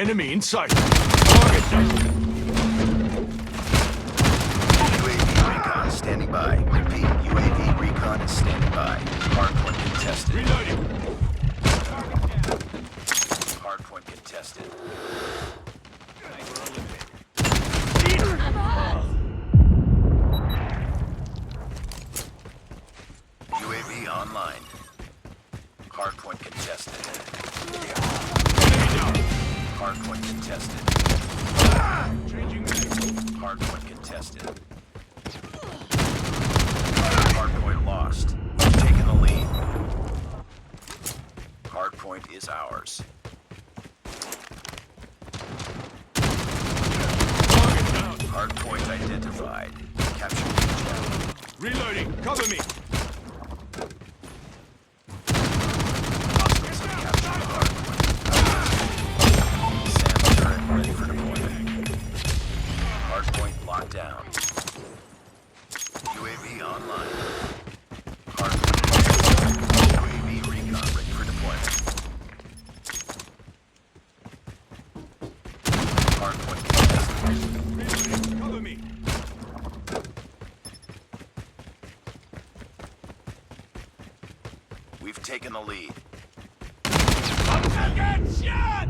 Enemy in sight. Target down. UAV recon standing by. Repeat, UAV recon is standing by. Hardpoint contested. Reloading. Hardpoint contested. UAV online. Hardpoint contested. Hardpoint contested. Changing mag. Hardpoint contested. Hardpoint lost. We've taken the lead. Hardpoint is ours. Target down. Hardpoint identified. Capture the objective. Reloading. Cover me. Hostiles have captured the hardpoint. SAM turret ready for deployment. Hardpoint locked down. UAV online. Hardpoint. UAV recon ready for deployment. Hardpoint contested. Reloading. Cover me. We've taken the lead. Get shot!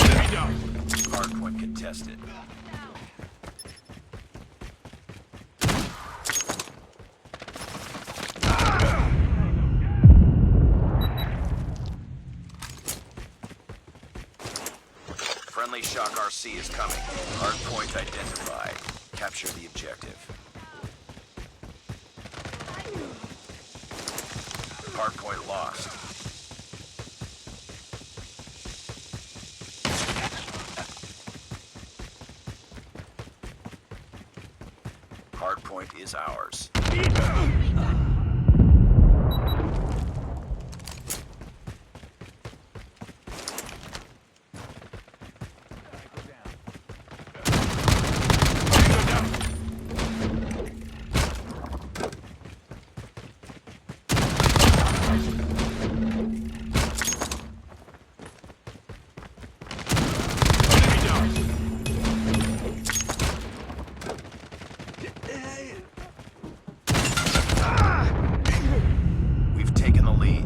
Enemy down. Hardpoint contested. Friendly Shock RC is coming. Hardpoint identified. Capture the objective. Hardpoint lost. Hardpoint is ours. We've taken the lead.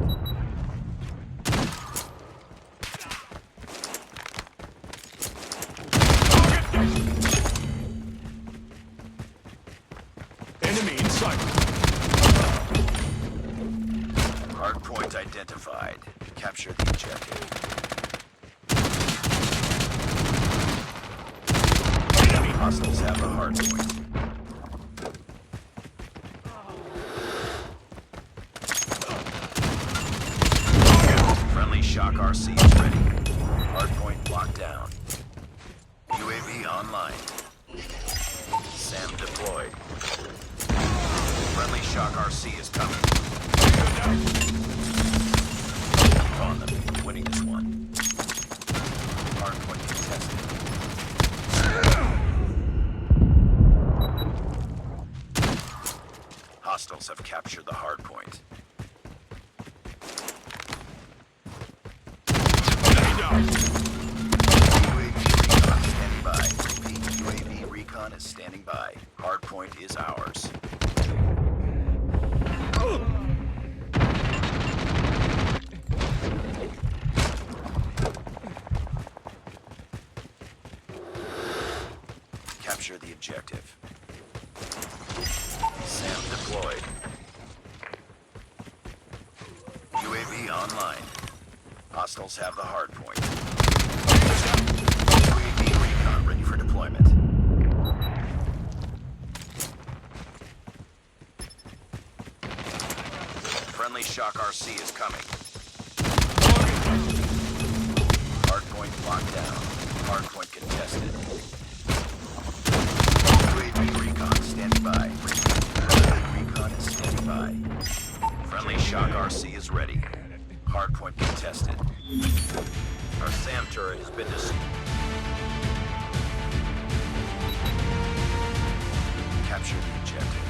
Enemy in sight. Hardpoint identified. Capture the objective. Hostiles have the hardpoint. Friendly Shock RC is ready. Hardpoint locked down. UAV online. SAM deployed. Friendly Shock RC is coming. Keep on them. We're winning this one. Hardpoint contested. Hostiles have captured the hardpoint. UAV recon is standing by. Hardpoint is ours. Capture the objective. SAM deployed. UAV online. Hostiles have the hardpoint. UAV recon ready for deployment. Friendly Shock RC is coming. Hardpoint locked down. Hardpoint contested. UAV recon standing by. Recon is standing by. Friendly Shock RC is ready. Hardpoint contested. Our SAM turret has been destroyed. capture the objective.